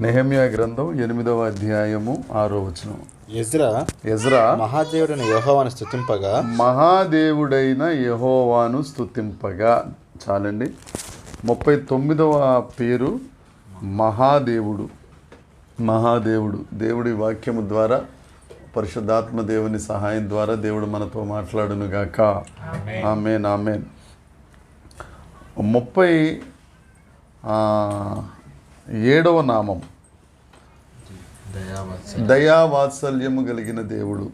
నెహెమ్యా గ్రంథం 8వ అధ్యాయము 6వ వచనం. ఎజ్రా మహాదేవుడైన యెహోవాను స్తుతింపగా. చాలండి. 39వ పేరు మహాదేవుడు. దేవుడి వాక్యము ద్వారా, పరిశుద్ధాత్మ దేవుని సహాయం ద్వారా దేవుడు మనతో మాట్లాడును గాక. ఆమేన్ ఆమేన్. 37వ నామం దయావాత్సల్యము కలిగిన దేవుడు.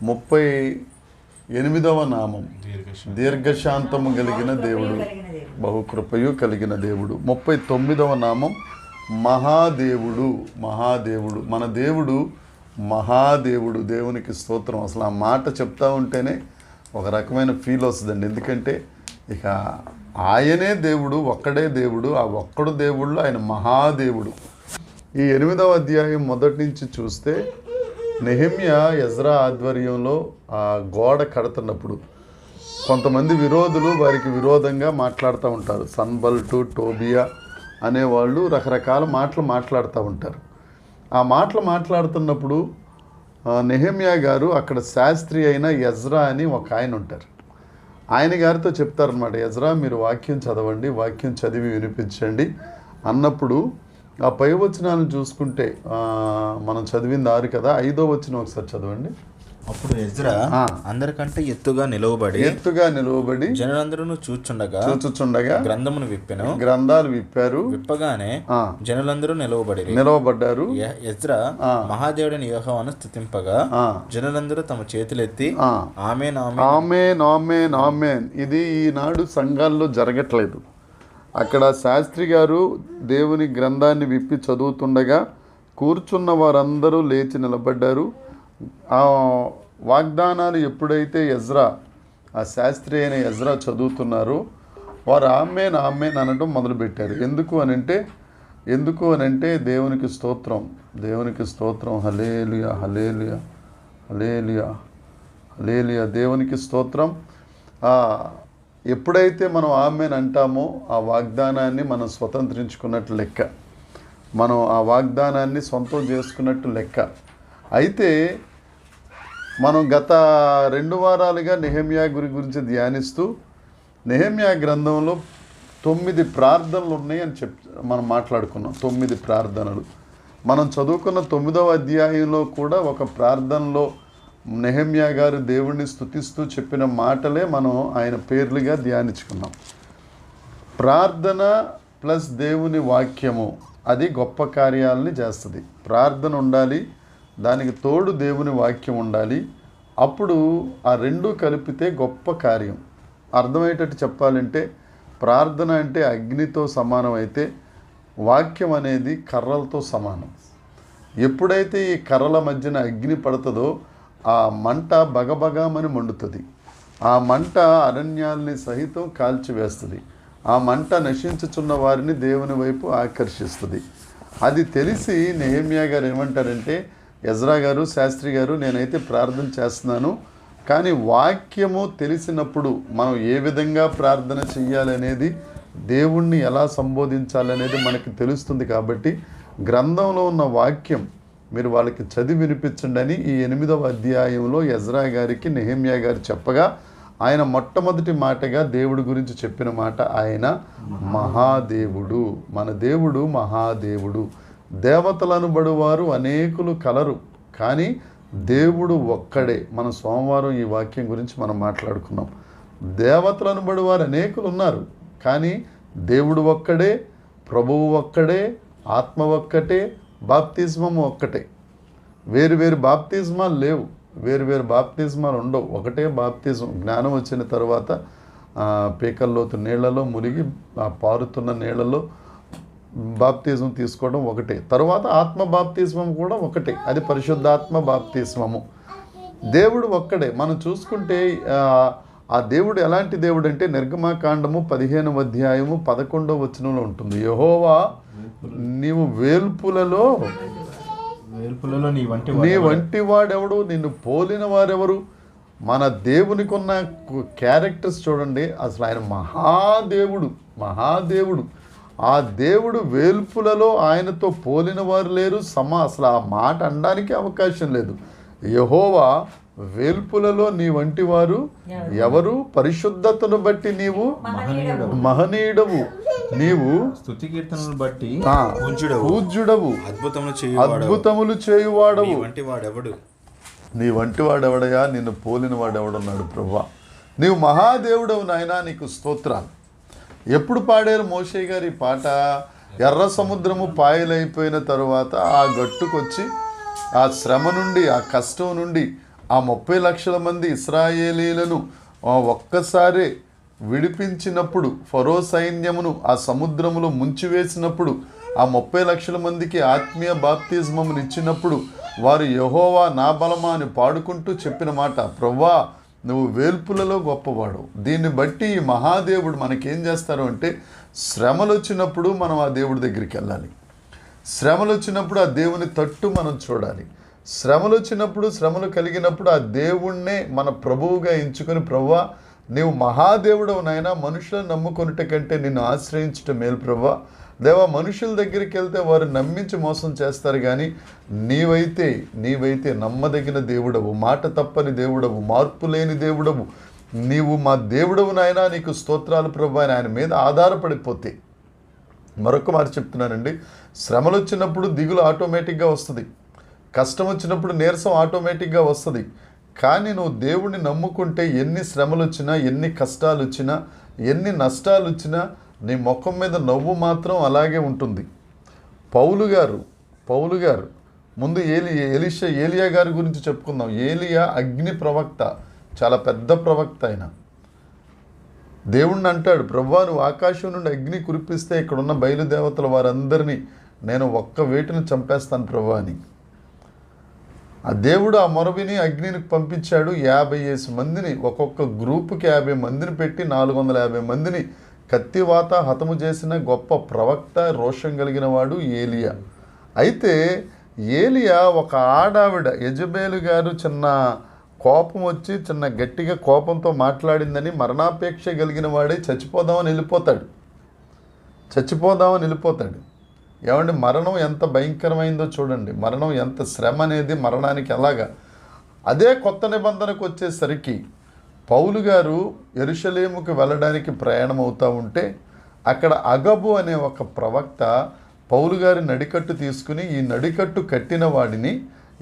38వ నామం దీర్ఘశాంతము కలిగిన దేవుడు, బహుకృపయు కలిగిన దేవుడు. 39వ నామం మహాదేవుడు. మన దేవుడు మహాదేవుడు. దేవునికి స్తోత్రం. అసలు ఆ మాట చెప్తా ఉంటేనే ఒక రకమైన ఫీల్ వస్తుందండి. ఎందుకంటే ఇక ఆయనే దేవుడు, ఒక్కడే దేవుడు. ఆ ఒక్కడు దేవుళ్ళు ఆయన మహాదేవుడు. ఈ 8వ అధ్యాయం మొదటి నుంచి చూస్తే నెహెమ్యా ఎజ్రా ఆధ్వర్యంలో ఆ గోడ కడుతున్నప్పుడు కొంతమంది విరోధులు వారికి విరోధంగా మాట్లాడుతూ ఉంటారు. సన్బల్టు, టోబియా అనేవాళ్ళు రకరకాల మాటలు మాట్లాడుతూ ఉంటారు. ఆ మాటలు మాట్లాడుతున్నప్పుడు నెహెమ్యా గారు అక్కడ శాస్త్రి అయిన ఎజ్రా అని ఒక ఆయన ఉంటారు. ఆయన గారితో చెప్తారనమాట, ఎజ్రా మీరు వాక్యం చదవండి, వాక్యం చదివి వినిపించండి అన్నప్పుడు ఆ పై వచనాలను చూసుకుంటే మనం చదివింది 6 కదా, 5వ వచనం ఒకసారి చదవండి. అప్పుడు ఎజ్రా అందరికంటే ఎత్తుగా నిలవబడి జనులందరూ చూచుచుండగా గ్రంథాలు విప్పారు. విప్పగానే జనులందరూ నిలవబడ్డారు. ఎజ్రా మహాదేవుడిని యెహోవాను స్తుతింపగా జనులందరూ తమ చేతులెత్తి ఆమేన్ ఆమేన్ ఆమేన్ ఆమేన్. ఇది ఈనాడు సంఘాల్లో జరగట్లేదు. అక్కడ శాస్త్రి గారు దేవుని గ్రంథాన్ని విప్పి చదువుతుండగా కూర్చున్న వారందరూ లేచి నిలబడ్డారు. ఆ వాగ్దానాలు ఎప్పుడైతే ఎజ్రా, ఆ శాస్త్రి అయిన ఎజ్రా చదువుతున్నారో వారు ఆమేన్ ఆమేన్ అనడం మొదలుపెట్టారు. ఎందుకు అనంటే దేవునికి స్తోత్రం, హల్లెలూయా హల్లెలూయా హల్లెలూయా హల్లెలూయా, దేవునికి స్తోత్రం. ఎప్పుడైతే మనం ఆమేన్ అంటామో ఆ వాగ్దానాన్ని మనం స్వతంత్రించుకున్నట్టు లెక్క, మనం ఆ వాగ్దానాన్ని సొంతం చేసుకున్నట్టు లెక్క. అయితే మనం గత 2 వారాలుగా నెహెమ్యా గురించి ధ్యానిస్తూ నెహెమ్యా గ్రంథంలో 9 ప్రార్థనలు ఉన్నాయని మనం మాట్లాడుకున్నాం. 9 ప్రార్థనలు మనం చదువుకున్న 9వ అధ్యాయంలో కూడా ఒక ప్రార్థనలో నెహెమ్యా గారు దేవుణ్ణి స్తుతిస్తూ చెప్పిన మాటలే మనం ఆయన పేర్లుగా ధ్యానించుకున్నాం. ప్రార్థన ప్లస్ దేవుని వాక్యము అది గొప్ప కార్యాలని చేస్తుంది. ప్రార్థన ఉండాలి, దానికి తోడు దేవుని వాక్యం ఉండాలి. అప్పుడు ఆ రెండూ కలిపితే గొప్ప కార్యం. అర్థమయ్యేటట్టు చెప్పాలంటే ప్రార్థన అంటే అగ్నితో సమానం అయితే వాక్యం అనేది కర్రలతో సమానం. ఎప్పుడైతే ఈ కర్రల మధ్యన అగ్ని పడుతుందో ఆ మంట బగబగామని మండుతుంది. ఆ మంట అరణ్యాల్ని సహితం కాల్చివేస్తుంది. ఆ మంట నశించుచున్న వారిని దేవుని వైపు ఆకర్షిస్తుంది. అది తెలిసి నెహెమ్యా గారు ఏమంటారంటే, ఎజ్రా గారు, శాస్త్రి గారు, నేనైతే ప్రార్థన చేస్తున్నాను, కానీ వాక్యము తెలిసినప్పుడు మనం ఏ విధంగా ప్రార్థన చెయ్యాలనేది, దేవుణ్ణి ఎలా సంబోధించాలనేది మనకి తెలుస్తుంది. కాబట్టి గ్రంథంలో ఉన్న వాక్యం మీరు వాళ్ళకి చదివి వినిపించండి అని ఈ 8వ అధ్యాయంలో ఎజ్రా గారికి నెహెమ్యా గారు చెప్పగా ఆయన మొట్టమొదటి మాటగా దేవుడి గురించి చెప్పిన మాట ఆయన మహాదేవుడు. మన దేవుడు మహాదేవుడు. దేవతలను బడువారు అనేకులు కలరు, కానీ దేవుడు ఒక్కడే. మన సోమవారం ఈ వాక్యం గురించి మనం మాట్లాడుకున్నాం. దేవతలను బడువారు అనేకులు ఉన్నారు, కానీ దేవుడు ఒక్కడే, ప్రభువు ఒక్కడే, ఆత్మ ఒక్కటే, బాప్తిస్మము ఒక్కటే. వేరు బాప్తిస్మాలు లేవు, వేరు బాప్తిస్మాలు ఉండవు. ఒకటే బాప్తిజం. జ్ఞానం వచ్చిన తర్వాత పీకల్లోతు నీళ్లలో మునిగి పారుతున్న నీళ్లలో బాప్తిజం తీసుకోవడం ఒకటే. తర్వాత ఆత్మ బాప్తిస్మం కూడా ఒకటే, అది పరిశుద్ధాత్మ బాప్తిస్మము. దేవుడు ఒక్కడే. మనం చూసుకుంటే ఆ దేవుడు ఎలాంటి దేవుడు అంటే నిర్గమకాండము 15వ అధ్యాయము 11వ వచనంలో ఉంటుంది. యెహోవా నీవు వేల్పులలో నీ వంటి వాడెవడు, నిన్ను పోలిన వారెవరు? మన దేవునికి ఉన్న క్యారెక్టర్స్ చూడండి. అసలు ఆయన మహాదేవుడు. ఆ దేవుడు వేల్పులలో ఆయనతో పోలిన వారు లేరు. అసలు ఆ మాట అనడానికి అవకాశం లేదు. యెహోవా వేల్పులలో నీ వంటి వారు ఎవరు? పరిశుద్ధతను బట్టి నీవు మహనీయుడవు, నీవు స్తుతి కీర్తనలు బట్టి పూజ్యుడవు, అద్భుతములు చేయువాడవు. నీ వంటి వాడెవడయా? నిన్ను పోలిన వాడెవడన్నాడు ప్రభువా. నీవు మహాదేవుడవు నాయనా, నీకు స్తోత్రాలు. ఎప్పుడు పాడారు మోషే గారి పాట? ఎర్ర సముద్రము పాయలైపోయిన తరువాత ఆ గట్టుకొచ్చి ఆ శ్రమ నుండి, ఆ కష్టం నుండి ఆ 30 లక్షల మంది ఇశ్రాయేలీలను ఒక్కసారి విడిపించినప్పుడు, ఫరో సైన్యమును ఆ సముద్రములో ముంచివేసినప్పుడు, ఆ 30 లక్షల మందికి ఆత్మీయ బాప్తిజమమును ఇచ్చినప్పుడు వారు యెహోవా నా బలమా అని పాడుకుంటూ చెప్పిన మాట, ప్రభువా నువ్వు వేల్పులలో గొప్పవాడు. దీన్ని బట్టి ఈ మహాదేవుడు మనకేం చేస్తారు అంటే, శ్రమలు వచ్చినప్పుడు మనం ఆ దేవుడి దగ్గరికి వెళ్ళాలి. శ్రమలు వచ్చినప్పుడు ఆ దేవుని తట్టు మనం చూడాలి. శ్రమలు వచ్చినప్పుడు, శ్రమలు కలిగినప్పుడు ఆ దేవుణ్ణే మన ప్రభువుగా ఎంచుకొని, ప్రభువా నీవు మహాదేవుడవు నాయనా, మనుషులను నమ్ముకొనుట కంటే నిన్ను ఆశ్రయించటం మేలు ప్రభువా. దేవా, మనుషుల దగ్గరికి వెళ్తే వారు నమ్మించి మోసం చేస్తారు, కానీ నీవైతే నమ్మదగిన దేవుడవు, మాట తప్పని దేవుడవు, మార్పు లేని దేవుడవు. నీవు మా దేవుడవు నాయనా, నీకు స్తోత్రాలు ప్రభువా అని ఆయన మీద ఆధారపడిపోతే. మరొక మాట చెప్తున్నానండి, శ్రమలు వచ్చినప్పుడు దిగులు ఆటోమేటిక్గా వస్తుంది, కష్టం వచ్చినప్పుడు నీరసం ఆటోమేటిక్గా వస్తుంది. కానీ నువ్వు దేవుడిని నమ్ముకుంటే ఎన్ని శ్రమలు వచ్చినా, ఎన్ని కష్టాలు వచ్చినా, ఎన్ని నష్టాలు వచ్చినా నీ ముఖం మీద నవ్వు మాత్రం అలాగే ఉంటుంది. పౌలు గారు ముందు ఏలియా గారి గురించి చెప్పుకుందాం. ఏలియా అగ్ని ప్రవక్త, చాలా పెద్ద ప్రవక్త ఆయన. దేవుణ్ణి అంటాడు, ప్రభువా నువ్వు ఆకాశం నుండి అగ్ని కురిపిస్తే ఇక్కడున్న బయలుదేవతల వారందరినీ నేను ఒక్క వేటుని చంపేస్తాను ప్రభువా అని. ఆ దేవుడు ఆ మొరవిని అగ్నిని పంపించాడు. 50 మందిని, ఒక్కొక్క గ్రూపుకి 50 మందిని పెట్టి 450 మందిని కత్తివాత హతము చేసిన గొప్ప ప్రవక్త, రోషం కలిగిన వాడు ఏలియా. అయితే ఏలియా ఒక ఆడావిడ యెజబేలు గారు చిన్న కోపం వచ్చి, చిన్న గట్టిగా కోపంతో మాట్లాడిందని మరణాపేక్ష కలిగిన వాడే చచ్చిపోదామని వెళ్ళిపోతాడు. ఏమండి, మరణం ఎంత భయంకరమైందో చూడండి. మరణం ఎంత శ్రమ అనేది, మరణానికి ఎలాగా. అదే కొత్త నిబంధనకు వచ్చేసరికి పౌలు గారు యెరూషలేముకు వెళ్ళడానికి ప్రయాణం అవుతూ ఉంటే అక్కడ అగబు అనే ఒక ప్రవక్త పౌలు గారి నడికట్టు తీసుకుని, ఈ నడికట్టు కట్టిన వాడిని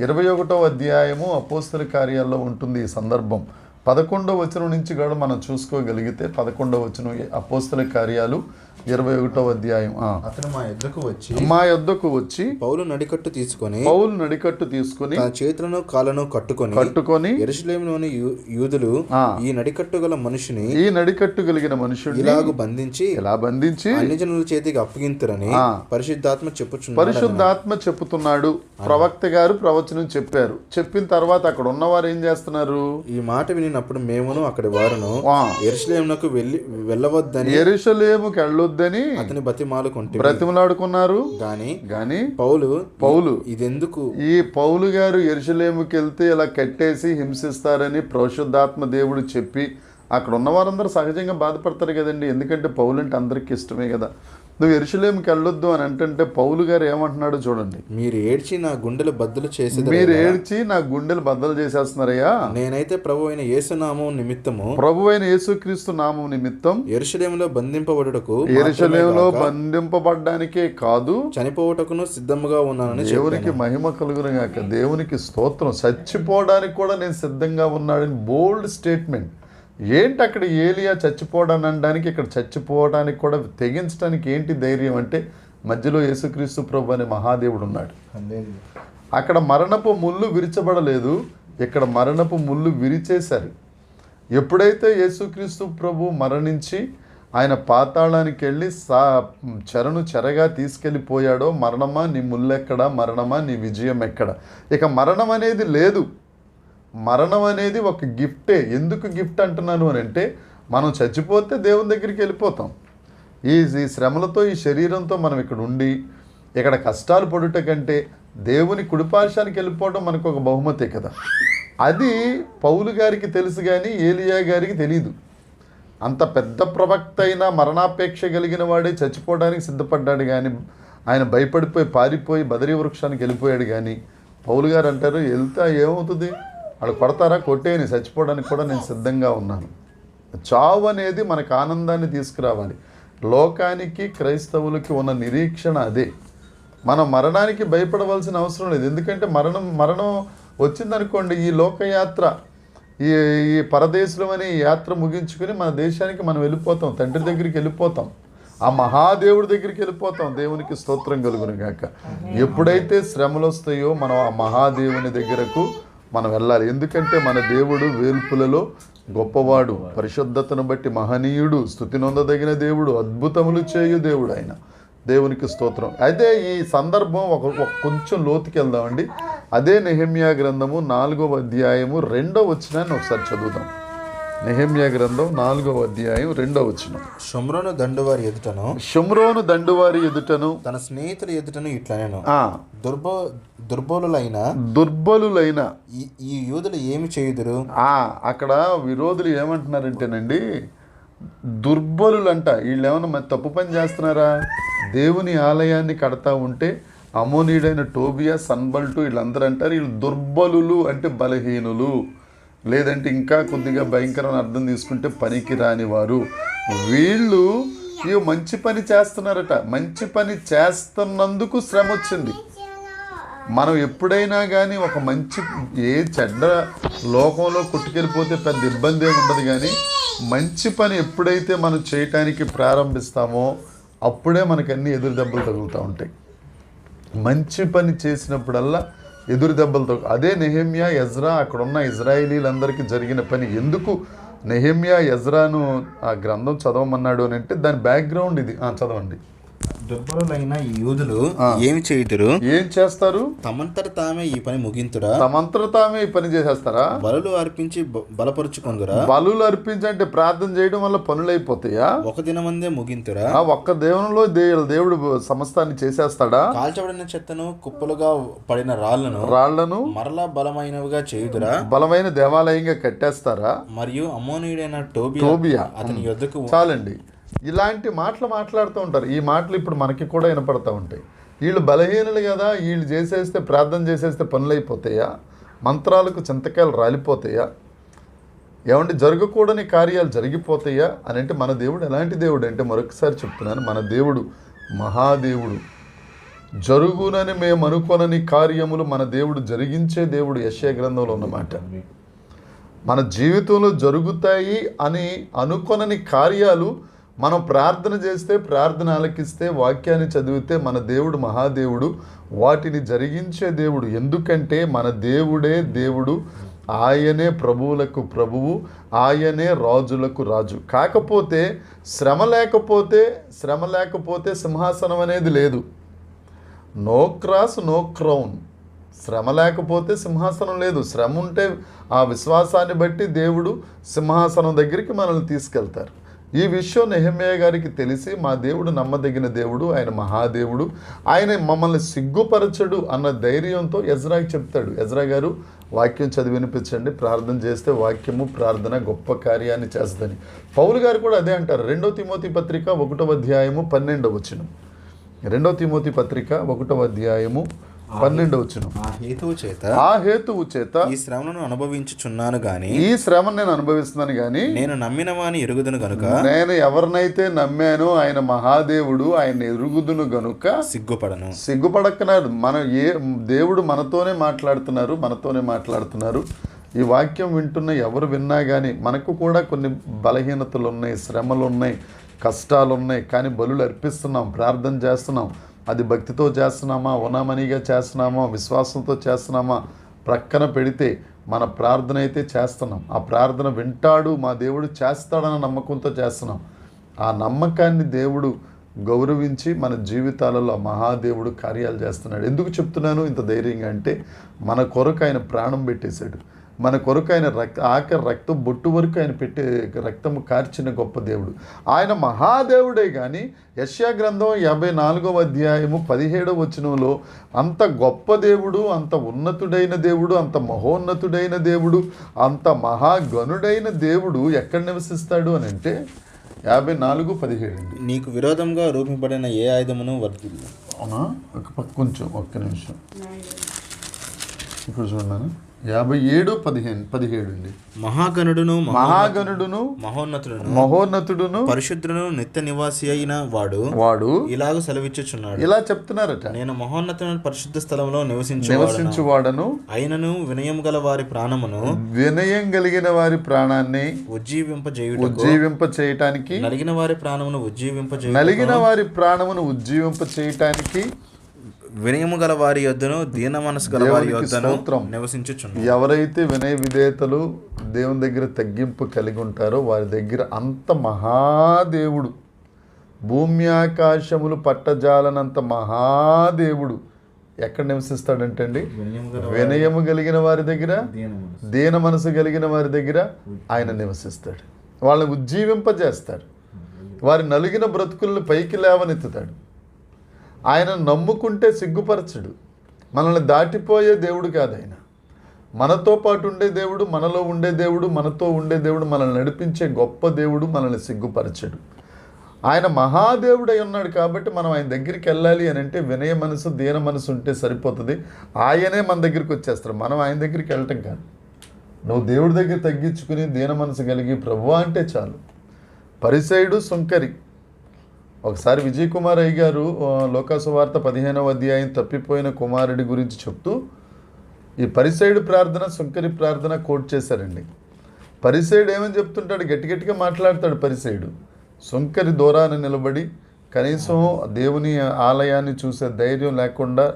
21వ అధ్యాయము అపోస్తల కార్యాల్లో ఉంటుంది ఈ సందర్భం. 11వ వచనం నుంచి కూడా మనం చూసుకోగలిగితే 11వ వచనం అపోస్తల కార్యాలు 21వ అధ్యాయం. అతను మా యొద్దకు వచ్చి పౌలు నడికట్టు తీసుకొని తన చేతులను కాళ్ళను కట్టుకొని యెరూషలేములోని యూదులు ఈ నడికట్టు కలిగిన మనుషుని ఇలా బంధించి అన్ని జనుల చేతికి అప్పగింతురని పరిశుద్ధాత్మ చెప్పుతున్నాడు. ప్రవక్త గారు ప్రవచనం చెప్పారు. చెప్పిన తర్వాత అక్కడ ఉన్నవారు ఏం చేస్తున్నారు? ఈ మాట వినినప్పుడు మేమును అక్కడి వారును యెరూషలేమునకు వెళ్ళవద్దని, యెరూషలేముకు వెళ్ళొద్దని అతని బ్రతిమలాడుకున్నారు. గాని పౌలు ఇదెందుకు? ఈ పౌలు గారు యెరూషలేముకి వెళ్తే ఇలా కట్టేసి హింసిస్తారని పరిశుద్ధాత్మ దేవుడు చెప్పి అక్కడ ఉన్న వారందరూ సహజంగా బాధపడతారు కదండి. ఎందుకంటే పౌలు అంటే అందరికీ ఇష్టమే కదా. నువ్వు యెరూషలేముకి వెళ్ళొద్దు అని అంటే పౌలు గారు ఏమంటున్నాడు చూడండి. మీరు ఏడ్చి నా గుండెలు బద్దలు చేసేస్తున్నారయ్యా. నేనైతే ప్రభువైన యేసుక్రీస్తు నామం నిమిత్తం యెరూషలేములో బంధింపబడ్డానికే కాదు, చనిపోవటకును సిద్ధంగా ఉన్నానని. దేవునికి మహిమ కలుగును గాక. దేవునికి స్తోత్రం. చచ్చిపోవడానికి కూడా నేను సిద్ధంగా ఉన్నాడని బోల్డ్ స్టేట్మెంట్. ఏంటి అక్కడ ఏలియా చచ్చిపోవడాన్ని అనడానికి, ఇక్కడ చచ్చిపోవడానికి కూడా తెగించడానికి ఏంటి ధైర్యం అంటే, మధ్యలో యేసుక్రీస్తు ప్రభు అనే మహాదేవుడు ఉన్నాడు. అక్కడ మరణపు ముళ్ళు విరిచబడలేదు, ఇక్కడ మరణపు ముళ్ళు విరిచేశారు. ఎప్పుడైతే యేసుక్రీస్తు ప్రభు మరణించి ఆయన పాతాళానికి వెళ్ళి చెరగా తీసుకెళ్ళిపోయాడో, మరణమా నీ ముళ్ళెక్కడ, మరణమా నీ విజయం ఎక్కడ, ఇక మరణం అనేది లేదు. మరణం అనేది ఒక గిఫ్టే. ఎందుకు గిఫ్ట్ అంటున్నాను అని అంటే, మనం చచ్చిపోతే దేవుని దగ్గరికి వెళ్ళిపోతాం. ఈ శ్రమలతో, ఈ శరీరంతో మనం ఇక్కడ ఉండి ఇక్కడ కష్టాలు పడుట కంటే దేవుని కుడిపార్శానికి వెళ్ళిపోవడం మనకు ఒక బహుమతే కదా. అది పౌలు గారికి తెలుసు, కానీ ఏలియా గారికి తెలీదు. అంత పెద్ద ప్రవక్త అయినా మరణాపేక్ష కలిగిన వాడే చచ్చిపోవడానికి సిద్ధపడ్డాడు కానీ ఆయన భయపడిపోయి పారిపోయి బదరీ వృక్షానికి వెళ్ళిపోయాడు. కానీ పౌలు గారు అంటారు, వెళ్తే ఏమవుతుంది, వాళ్ళు కొడతారా, కొట్టేయని, చచ్చిపోవడానికి కూడా నేను సిద్ధంగా ఉన్నాను. చావు అనేది మనకు ఆనందాన్ని తీసుకురావాలి. లోకానికి క్రైస్తవులకి ఉన్న నిరీక్షణ అదే. మనం మరణానికి భయపడవలసిన అవసరం లేదు. ఎందుకంటే మరణం వచ్చిందనుకోండి, ఈ లోకయాత్ర, ఈ పరదేశం అనే యాత్ర ముగించుకుని మన దేశానికి మనం వెళ్ళిపోతాం, తండ్రి దగ్గరికి వెళ్ళిపోతాం, ఆ మహాదేవుడి దగ్గరికి వెళ్ళిపోతాం. దేవునికి స్తోత్రం కలుగును గాక. ఎప్పుడైతే శ్రమలు వస్తాయో మనం ఆ మహాదేవుని దగ్గరకు మనం వెళ్ళాలి. ఎందుకంటే మన దేవుడు వేల్పులలో గొప్పవాడు, పరిశుద్ధతను బట్టి మహనీయుడు, స్తుతి నొందదగిన దేవుడు, అద్భుతములు చేయు దేవుడు ఆయన. దేవునికి స్తోత్రం. అయితే ఈ సందర్భం ఒక కొంచెం లోతుకి వెళ్దామండి. అదే నెహెమ్యా గ్రంథము 4వ అధ్యాయము 2వ వచనాన్ని ఒకసారి చదువుదాం. నెహెమ్యా గ్రంథం 4వ అధ్యాయం 2వ వచనం. షోమ్రోను దండువారి ఎదుటను తన స్నేహితుల ఎదుటను ఇట్లనేను, దుర్బలులైన ఈ యూదులు ఏమి చేయుదురు. అక్కడ విరోధులు ఏమంటున్నారంటేనండి, దుర్బలులంట. వీళ్ళు ఏమన్నా తప్పు పని చేస్తున్నారా? దేవుని ఆలయాన్ని కడతా ఉంటే అమోనీయుడైన టోబియా, సన్బల్టు వీళ్ళందరూ అంటారు వీళ్ళు దుర్బలులు అంటే బలహీనులు, లేదంటే ఇంకా కొద్దిగా భయంకరమైన అర్థం తీసుకుంటే పనికి రాని వారు. వీళ్ళు ఇవి మంచి పని చేస్తున్నారట. మంచి పని చేస్తున్నందుకు శ్రమ వచ్చింది. మనం ఎప్పుడైనా కానీ ఒక మంచి చెడ్డ లోకంలో కొట్టుకెళ్ళిపోతే పెద్ద ఇబ్బంది ఏమి ఉండదు. కానీ మంచి పని ఎప్పుడైతే మనం చేయటానికి ప్రారంభిస్తామో అప్పుడే మనకు అన్ని ఎదురు దెబ్బలు తగులుతూ ఉంటాయి. మంచి పని చేసినప్పుడల్లా ఎదురు దెబ్బలు అదే నెహెమ్యా, ఎజ్రా, అక్కడ ఉన్న ఇజ్రాయేలీలందరికీ జరిగిన పని. ఎందుకు నెహెమ్యా, ఎజ్రాను ఆ గ్రంథం చదవమన్నాడు అని అంటే దాని బ్యాక్గ్రౌండ్ ఇది. చదవండి. దుర్బలులైన ఈ యూదులు ఏమి చేయుదురు, ఏం చేస్తారు? తమంతట తామే ఈ పని ముగింతురా, తమంతట తామే ఈ పని చేసేస్తారా? బలులు అర్పించి బలపరుచుకుందురా. బలులు అర్పించి అంటే ప్రార్థన చేయడం వల్ల పనులు అయిపోతాయా? ఒక దినమందే ముగింతురా. ఒక్క దేవునిలో దేవుడు సమస్తాన్ని చేసేస్తాడా? కాల్చబడిన చెత్తను, కుప్పలుగా పడిన రాళ్లను మరలా బలమైనవిగా చేయుదురా. బలమైన దేవాలయంగా కట్టేస్తారా? మరియు అమోనీయుడైన టోబియా అతని యొద్దకు. చాలండి, ఇలాంటి మాటలు మాట్లాడుతూ ఉంటారు. ఈ మాటలు ఇప్పుడు మనకి కూడా వినపడుతూ ఉంటాయి. వీళ్ళు బలహీనులు కదా, వీళ్ళు చేసేస్తే, ప్రార్థన చేసేస్తే పనులు అయిపోతాయా? మంత్రాలకు చింతకాయలు రాలిపోతాయా? ఏమంటే జరగకూడని కార్యాలు జరిగిపోతాయా అని అంటే మన దేవుడు ఎలాంటి దేవుడు అంటే, మరొకసారి చెప్తున్నాను, మన దేవుడు మహాదేవుడు. జరుగునని మేము అనుకోనని కార్యములు మన దేవుడు జరిగించే దేవుడు. యెషయా గ్రంథంలో ఉన్నమాట. మన జీవితంలో జరుగుతాయి అని అనుకొనని కార్యాలు మనం ప్రార్థన చేస్తే, ప్రార్థన ఆలకిస్తే, వాక్యాన్ని చదివితే మన దేవుడు మహాదేవుడు వాటిని జరిగించే దేవుడు. ఎందుకంటే మన దేవుడే దేవుడు, ఆయనే ప్రభువులకు ప్రభువు, ఆయనే రాజులకు రాజు. కాకపోతే శ్రమ లేకపోతే సింహాసనం అనేది లేదు. No cross no crown. శ్రమ లేకపోతే సింహాసనం లేదు. శ్రమ ఉంటే ఆ విశ్వాసాన్ని బట్టి దేవుడు సింహాసనం దగ్గరికి మనల్ని తీసుకెళ్తారు. ఈ విషయం నెహెమ్యా గారికి తెలిసి, మా దేవుడు నమ్మదగిన దేవుడు, ఆయన మహాదేవుడు, ఆయన మమ్మల్ని సిగ్గుపరచడు అన్న ధైర్యంతో ఎజ్రాకి చెప్తాడు, ఎజ్రా గారు వాక్యం చదివి వినిపించండి, ప్రార్థన చేస్తే వాక్యము ప్రార్థన గొప్ప కార్యాన్ని చేస్తుందని. పౌలు గారు కూడా అదే అంటారు. 2వ తిమోతి పత్రిక 1వ అధ్యాయము 12వ వచనం. 2వ తిమోతి పత్రిక 1వ అధ్యాయము 12వ వచనం. ఆ హేతువు చేత ఈ శ్రమను అనుభవించుచున్నాను గాని, ఈ శ్రమను నేను అనుభవిస్తున్నాను గాని, నేను నమ్మిన వాని ఎరుగుదును గనుక, నేను ఎవరినైతే నమ్మానో ఆయన మహాదేవుడు, ఆయన ఎరుగుదును గనుక సిగ్గుపడక్కనాడు. దేవుడు మనతోనే మాట్లాడుతున్నారు. ఈ వాక్యం వింటున్న ఎవరు విన్నా కానీ మనకు కూడా కొన్ని బలహీనతలు ఉన్నాయి, శ్రమలు ఉన్నాయి, కష్టాలు ఉన్నాయి. కానీ బలులు అర్పిస్తున్నాం, ప్రార్థన చేస్తున్నాం. అది భక్తితో చేస్తున్నామా, ఉనామనిగా చేస్తున్నామా, విశ్వాసంతో చేస్తున్నామా ప్రక్కన పెడితే మన ప్రార్థన అయితే చేస్తున్నాం. ఆ ప్రార్థన వింటాడు, మా దేవుడు చేస్తాడన్న నమ్మకంతో చేస్తున్నాం. ఆ నమ్మకాన్ని దేవుడు గౌరవించి మన జీవితాలలో మహాదేవుడు కార్యాలు చేస్తున్నాడు. ఎందుకు చెప్తున్నాను ఇంత ధైర్యంగా అంటే, మన కొరకు ఆయన ప్రాణం పెట్టేశాడు. మన కొరకు ఆయన ఆఖరి రక్తం బొట్టు వరకు ఆయన పెట్టే రక్తము కార్చిన గొప్ప దేవుడు. ఆయన మహాదేవుడే. కానీ యెషయా గ్రంథం 54వ అధ్యాయము 17వ వచనంలో అంత గొప్ప దేవుడు, అంత ఉన్నతుడైన దేవుడు, అంత మహోన్నతుడైన దేవుడు, అంత మహాగణుడైన దేవుడు ఎక్కడ నివసిస్తాడు అని అంటే 54:17 అండి. నీకు విరోధంగా రూపింపబడిన ఏ ఆయుధమును వర్ధిల్లు. అవునా? ఒక్క నిమిషం ఇప్పుడు చూడన్నాను. 57:17 అండి. మహాగణుడును మహోన్నతుడును పరిశుద్ధుడును నిత్య నివాసి అయిన వాడు ఇలాగ సెలవిచ్చుచున్నాడు. ఇలా చెప్తున్నారట, నేను మహోన్నతుడైన పరిశుద్ధ స్థలంలో నివసించువాడను అయినను వినయం గల వారి ప్రాణమును వినయం కలిగిన వారి ప్రాణాన్ని ఉజ్జీవింప చేయటానికి నలిగిన వారి ప్రాణమును ఉజ్జీవింప చేయటానికి వినయము గల వారి యొద్దను దీన మనసు గల వారి యొద్దను నివసించుచున్నాడు. ఎవరైతే వినయ విధేయతలు దేవుని దగ్గర తగ్గింపు కలిగి ఉంటారో వారి దగ్గర అంత మహాదేవుడు, భూమి ఆకాశములు పట్టజాలనంత మహాదేవుడు ఎక్కడ నివసిస్తాడంటే అండి, వినయము కలిగిన వారి దగ్గర, దీన మనసు కలిగిన వారి దగ్గర ఆయన నివసిస్తాడు. వాళ్ళని ఉజ్జీవింపజేస్తాడు. వారి నలిగిన బ్రతుకులను పైకి లేవనెత్తుతాడు. ఆయన నమ్ముకుంటే సిగ్గుపరచడు. మనల్ని దాటిపోయే దేవుడు కాదు ఆయన. మనతో పాటు ఉండే దేవుడు, మనలో ఉండే దేవుడు, మనతో ఉండే దేవుడు, మనల్ని నడిపించే గొప్ప దేవుడు, మనల్ని సిగ్గుపరచడు. ఆయన మహాదేవుడై ఉన్నాడు. కాబట్టి మనం ఆయన దగ్గరికి వెళ్ళాలి అని అంటే వినయ మనసు, దీన మనసు ఉంటే సరిపోతుంది. ఆయనే మన దగ్గరికి వచ్చేస్తాడు. మనం ఆయన దగ్గరికి వెళ్ళటం కాదు. నువ్వు దేవుడి దగ్గర తగ్గించుకుని దీన మనసు కలిగి ప్రభువా అంటే చాలు. పరిసయుడు, సుంకరి. ఒకసారి విజయ్ కుమార్ అయ్య గారు లోకాసువార్త 15వ అధ్యాయం తప్పిపోయిన కుమారుడి గురించి చెప్తూ ఈ పరిసయుడు ప్రార్థన, సుంకరి ప్రార్థన కోట్ చేశారండి. పరిసయుడు ఏమని చెప్తుంటాడు, గట్టిగా మాట్లాడతాడు పరిసయుడు. సుంకరి దూరాన నిలబడి కనీసం దేవుని ఆలయాన్ని చూసే ధైర్యం లేకుండా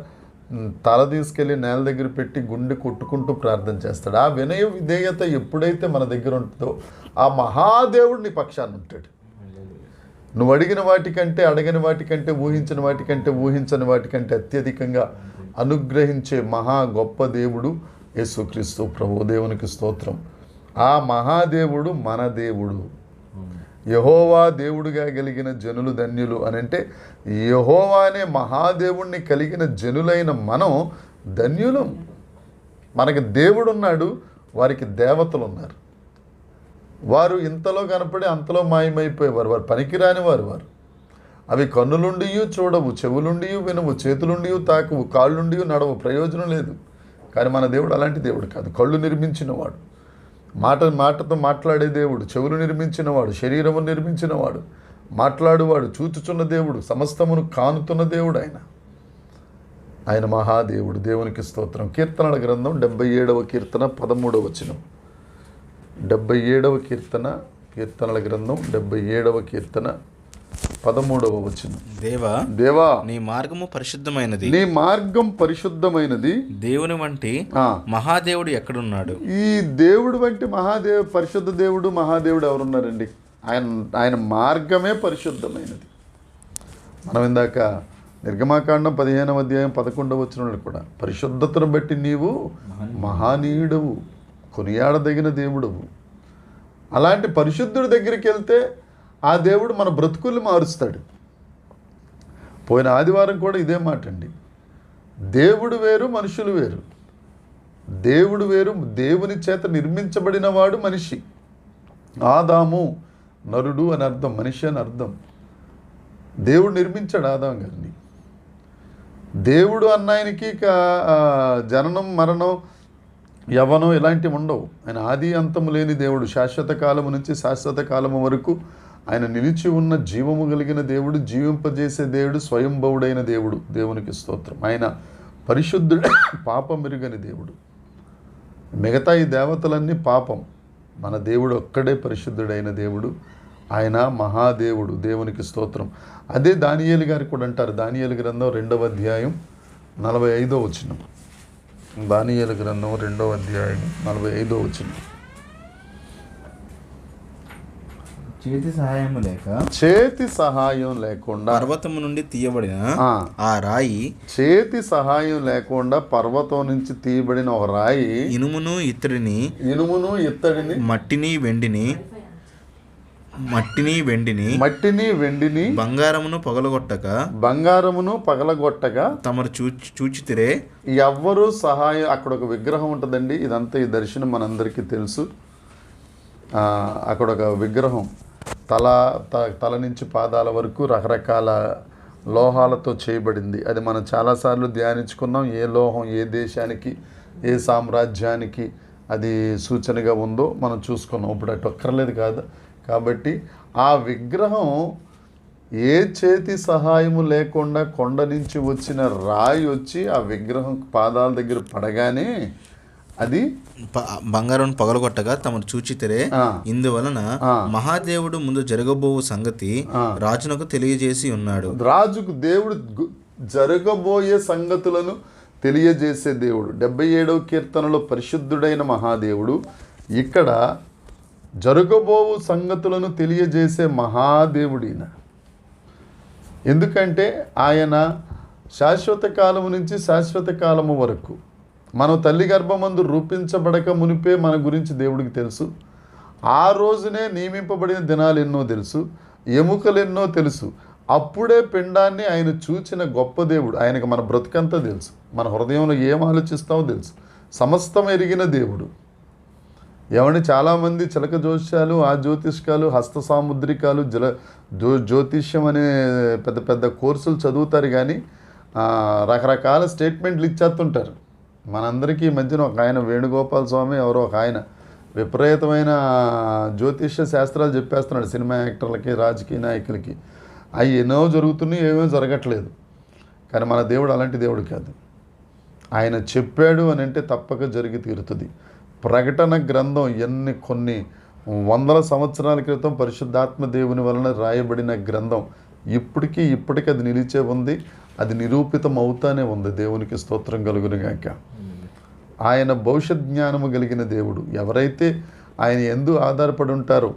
తల తీసుకెళ్ళి నేల దగ్గర పెట్టి గుండె కొట్టుకుంటూ ప్రార్థన చేస్తాడు. ఆ వినయ విధేయత ఎప్పుడైతే మన దగ్గర ఉంటుందో ఆ మహాదేవుడు నీ పక్షాన్ని ఉంటాడు. నువ్వు అడిగిన వాటికంటే, అడగని వాటికంటే, ఊహించిన వాటికంటే, ఊహించని వాటికంటే అత్యధికంగా అనుగ్రహించే మహా గొప్ప దేవుడు యేసుక్రీస్తు ప్రభు. దేవునికి స్తోత్రం. ఆ మహాదేవుడు మన దేవుడు. యెహోవా దేవుడుగా కలిగిన జనులు ధన్యులు అని అంటే యెహోవా అనే మహాదేవుణ్ణి కలిగిన జనులైన మనం ధన్యులం. మనకి దేవుడున్నాడు, వారికి దేవతలు ఉన్నారు. వారు ఇంతలో కనపడి అంతలో మాయమైపోయేవారు. వారు పనికిరాని వారు. అవి కన్నులుండి చూడవు, చెవులుండి వినవు, చేతులుండి తాకవు, కాళ్ళుండి నడవు, ప్రయోజనం లేదు. కానీ మన దేవుడు అలాంటి దేవుడు కాదు. కళ్ళు నిర్మించినవాడు, మాటతో మాట్లాడే దేవుడు, చెవులు నిర్మించినవాడు, శరీరము నిర్మించినవాడు, మాట్లాడువాడు, చూచుచున్న దేవుడు, సమస్తమును కానుతున్న దేవుడు ఆయన మహాదేవుడు. దేవునికి స్తోత్రం. కీర్తనల గ్రంథం 77వ కీర్తన 13వ వచనం. 77వ కీర్తన, కీర్తనల గ్రంథం 77వ కీర్తన 13వ వచనం. దేవా నీ మార్గము పరిశుద్ధమైనది, నీ మార్గం పరిశుద్ధమైనది. దేవుని వంటి మహాదేవుడు ఎక్కడున్నాడు? ఈ దేవుడు వంటి పరిశుద్ధ దేవుడు, మహాదేవుడు ఎవరున్నారండి? ఆయన మార్గమే పరిశుద్ధమైనది. మనం ఇందాక నిర్గమాకాండం 15వ అధ్యాయం 11వ వచనంలో కూడా పరిశుద్ధతను బట్టి నీవు మహానీయుడవు, కొనియాడదగిన దేవుడవు. అలాంటి పరిశుద్ధుడి దగ్గరికి వెళ్తే ఆ దేవుడు మన బ్రతుకుల్ని మారుస్తాడు. పోయిన ఆదివారం కూడా ఇదే మాట అండి. దేవుడు వేరు, మనుషులు వేరు. దేవుడు వేరు, దేవుని చేత నిర్మించబడిన వాడు మనిషి. ఆదాము నరుడు అని అర్థం, మనిషి అని అర్థం. దేవుడు నిర్మించాడు ఆదాం గారిని. దేవుడు అన్నాయనకి జననం, మరణం, యవ్వనం ఇలాంటివి ఉండవు. ఆయన ఆది అంతము లేని దేవుడు. శాశ్వత కాలము నుంచి శాశ్వత కాలము వరకు ఆయన నిలిచి ఉన్న జీవము కలిగిన దేవుడు, జీవింపజేసే దేవుడు, స్వయంభవుడైన దేవుడు. దేవునికి స్తోత్రం. ఆయన పరిశుద్ధుడు, పాపం మెరుగని దేవుడు. మిగతా ఈ దేవతలన్నీ పాపం. మన దేవుడు ఒక్కడే పరిశుద్ధుడైన దేవుడు. ఆయన మహాదేవుడు. దేవునికి స్తోత్రం. అదే దానియేలు గారు కూడా అంటారు. దానియేలు గ్రంథం 2వ అధ్యాయం 45వ వచనం. దానియేలు గ్రంథం 2వ అధ్యాయం 45వ వచనం. చేతి సహాయం లేక చేతి సహాయం లేకుండా పర్వతము నుండి తీయబడిన ఆ రాయి, చేతి సహాయం లేకుండా పర్వతం నుంచి తీయబడిన ఒక రాయి ఇనుమును ఇత్తడిని మట్టిని వెండిని బంగారమును పగలగొట్టగా తమరు చూచితిరే. ఎవ్వరూ సహాయం, అక్కడ ఒక విగ్రహం ఉంటుందండి. ఇదంతా ఈ దర్శనం మనందరికీ తెలుసు. అక్కడ ఒక విగ్రహం తల నుంచి పాదాల వరకు రకరకాల లోహాలతో చేయబడింది. అది మనం చాలాసార్లు ధ్యానించుకున్నాం. ఏ లోహం ఏ దేశానికి ఏ సామ్రాజ్యానికి అది సూచనగా ఉందో మనం చూసుకున్నాం. ఇప్పుడు అటు ఒక్కర్లేదు కాదు. కాబట్టి ఆ విగ్రహం ఏ చేతి సహాయము లేకుండా కొండ నుంచి వచ్చిన రాయి వచ్చి ఆ విగ్రహం పాదాల దగ్గర పడగానే అది బంగారం పగలగొట్టగా తమను చూచితేరే. ఇందువలన మహాదేవుడు ముందు జరగబోవు సంగతి రాజునకు తెలియజేసి ఉన్నాడు. రాజుకు దేవుడు జరగబోయే సంగతులను తెలియజేసే దేవుడు. 77వ కీర్తనలో పరిశుద్ధుడైన మహాదేవుడు ఇక్కడ జరగబోవు సంగతులను తెలియజేసే మహాదేవుడిన. ఎందుకంటే ఆయన శాశ్వత కాలము నుంచి శాశ్వత కాలము వరకు, మనం తల్లి గర్భమందు రూపించబడక మునిపే మన గురించి దేవుడికి తెలుసు. ఆ రోజునే నియమింపబడిన దినాలు ఎన్నో తెలుసు, ఎముకలు ఎన్నో తెలుసు. అప్పుడే పిండాన్ని ఆయన చూచిన గొప్ప దేవుడు. ఆయనకు మన బ్రతుకంతా తెలుసు, మన హృదయంలో ఏం ఆలోచిస్తామో తెలుసు. సమస్తం ఎరిగిన దేవుడు. ఏమంటే చాలామంది చిలక జ్యోతిష్యాలు, ఆ జ్యోతిష్కాలు, హస్త సాముద్రికాలు, జ్యోతిష్యం అనే పెద్ద పెద్ద కోర్సులు చదువుతారు, కానీ రకరకాల స్టేట్మెంట్లు ఇచ్చేస్తుంటారు. మనందరికీ ఈ మధ్యన ఒక ఆయన వేణుగోపాల్ స్వామి ఎవరో ఒక ఆయన విపరీతమైన జ్యోతిష్య శాస్త్రాలు చెప్పేస్తున్నాడు సినిమా యాక్టర్లకి, రాజకీయ నాయకులకి. అవి ఎన్నో జరుగుతున్నాయి, ఏమో జరగట్లేదు. కానీ మన దేవుడు అలాంటి దేవుడు కాదు. ఆయన చెప్పాడు అని అంటే తప్పక జరిగి తీరుతుంది. ప్రకటన గ్రంథం కొన్ని వందల సంవత్సరాల క్రితం పరిశుద్ధాత్మ దేవుని వలన రాయబడిన గ్రంథం ఇప్పటికీ అది నిలిచే ఉంది. అది నిరూపితం అవుతానే ఉంది. దేవునికి స్తోత్రం కలుగునుగాక. ఆయన భవిష్యత్ జ్ఞానము కలిగిన దేవుడు. ఎవరైతే ఆయన యందు ఆధారపడి ఉంటారో,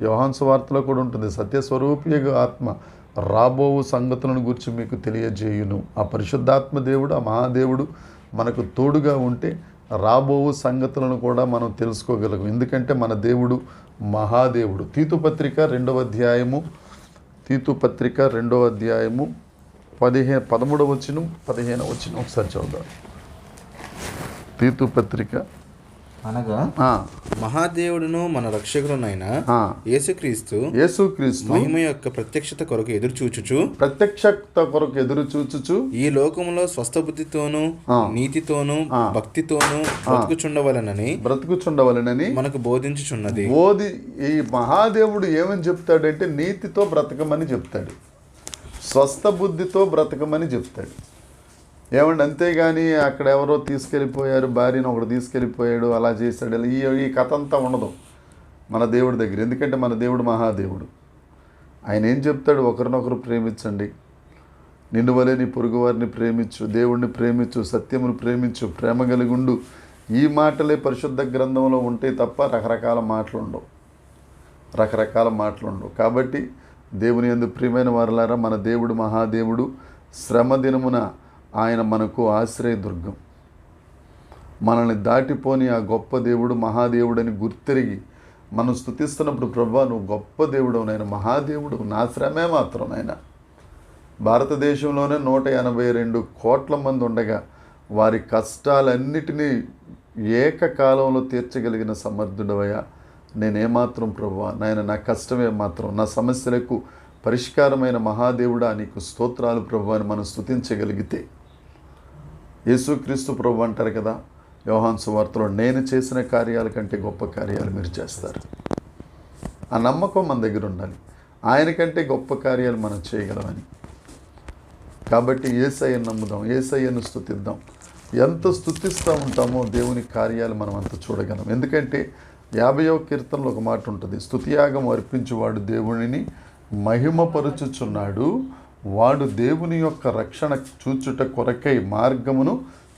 యోహాను సువార్తలో కూడా ఉంటుంది, సత్యస్వరూపియగు ఆత్మ రాబోవు సంగతులను గురించి మీకు తెలియజేయును. ఆ పరిశుద్ధాత్మ దేవుడు, ఆ మహాదేవుడు మనకు తోడుగా ఉంటే రాబోవు సంగతులను కూడా మనం తెలుసుకోగలం. ఎందుకంటే మన దేవుడు మహాదేవుడు. తీతు పత్రిక 2వ అధ్యాయము 13వ వచనం 15వ వచనం ఒకసారి చదువుదాం. తీతు పత్రిక అనగా మహాదేవుడును మన రక్షకుడునైన యేసుక్రీస్తు మహిమ యొక్క ప్రత్యక్షత కొరకు ఎదురు చూచుచు ఈ లోకములో స్వస్థ బుద్ధితోను నీతితోను భక్తితోను బ్రతుకుచుండవలెనని మనకు బోధించుచున్నది. ఈ మహాదేవుడు ఏమని చెప్తాడంటే నీతితో బ్రతకమని చెప్తాడు, స్వస్థ బుద్ధితో బ్రతకమని చెప్తాడు. ఏమండి, అంతేగాని అక్కడ ఎవరో తీసుకెళ్ళిపోయారు, భార్యను ఒకడు తీసుకెళ్ళిపోయాడు, అలా చేశాడు, ఈ కథ అంతా ఉండదు మన దేవుడి దగ్గర. ఎందుకంటే మన దేవుడు మహాదేవుడు. ఆయన ఏం చెప్తాడు? ఒకరినొకరు ప్రేమించండి, నిన్ను వలె నీ పొరుగువారిని ప్రేమించు, దేవుడిని ప్రేమించు, సత్యమును ప్రేమించు, ప్రేమ కలిగి ఉండు. ఈ మాటలే పరిశుద్ధ గ్రంథంలో ఉంటే తప్ప రకరకాల మాటలు ఉండవు. కాబట్టి దేవుని యందు ప్రియమైన వారలారా, మన దేవుడు మహాదేవుడు. శ్రమ దినమున ఆయన మనకు ఆశ్రయదుర్గం. మనల్ని దాటిపోని ఆ గొప్ప దేవుడు మహాదేవుడని గుర్తిరిగి మనం స్తుతిస్తున్నప్పుడు, ప్రభువా నువ్వు గొప్ప దేవుడు, నాయన మహాదేవుడు, నా శ్రమే మాత్రం నాయన. భారతదేశంలోనే 182 కోట్ల మంది ఉండగా వారి కష్టాలన్నిటినీ ఏకకాలంలో తీర్చగలిగిన సమర్థుడవయ్యా. నేనేమాత్రం ప్రభువా నాయన, నా కష్టమే మాత్రం, నా సమస్యలకు పరిష్కారమైన మహాదేవుడా నీకు స్తోత్రాలు ప్రభువా అని మనం స్తుతించగలిగితే, యేసుక్రీస్తు ప్రభు అంటారు కదా యోహాను సువార్తలో, నేను చేసిన కార్యాల కంటే గొప్ప కార్యాలు మీరు చేస్తారు. ఆ నమ్మకం మన దగ్గర ఉండాలి. ఆయన కంటే గొప్ప కార్యాలు మనం చేయగలమని. కాబట్టి యేసయ్యను నమ్ముదాం, యేసయ్యను స్తుతిద్దాం. ఎంత స్తుతిస్తూ ఉంటామో దేవుని కార్యాలు మనం అంత చూడగలం. ఎందుకంటే 50వ కీర్తనలో ఒక మాట ఉంటుంది, స్తుతియాగం అర్పించువాడు దేవునిని మహిమపరుచుచున్నాడు, వాడు దేవుని యొక్క రక్షణ చూచుట కొరకై మార్గమును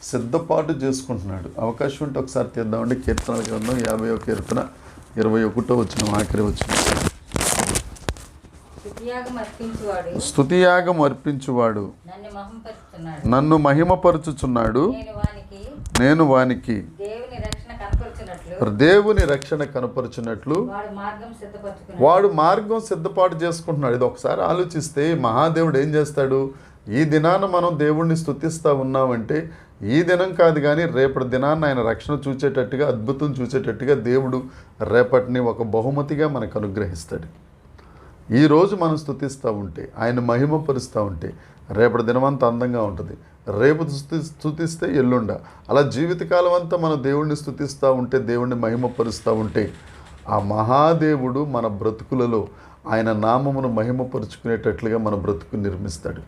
సిద్ధపాటు చేసుకుంటున్నాడు. అవకాశం ఉంటే ఒకసారి తీద్దామండి. కీర్తనల గ్రంథం 50వ కీర్తన 21వ వచనం ఆఖరి వచనం. స్తుతియాగం అర్పించువాడు నన్ను మహిమపరచుచున్నాడు. నేను వానికి దేవుని రక్షణ కనపరుచున్నట్లు వాడు మార్గం సిద్ధపాటు చేసుకుంటున్నాడు. ఇది ఒకసారి ఆలోచిస్తే మహాదేవుడు ఏం చేస్తాడు? ఈ దినాన మనం దేవుణ్ణి స్తుతిస్తూ ఉన్నామంటే ఈ దినం కాదు కానీ రేపటి దినాన్ని ఆయన రక్షణ చూచేటట్టుగా, అద్భుతం చూచేటట్టుగా దేవుడు రేపటిని ఒక బహుమతిగా మనకు అనుగ్రహిస్తాడు. ఈరోజు మనం స్తుతిస్తూ ఉంటే, ఆయన మహిమపరుస్తూ ఉంటే రేపటి దినమంతా అందంగా ఉంటుంది. రేపు స్తుతిస్తే ఎల్లుండ, అలా జీవితకాలం అంతా మనం దేవుణ్ణి స్తుతిస్తూ ఉంటే, దేవుణ్ణి మహిమపరుస్తూ ఉంటే ఆ మహాదేవుడు మన బ్రతుకులలో ఆయన నామమును మహిమపరుచుకునేటట్లుగా మన బ్రతుకు నిర్మిస్తాడు.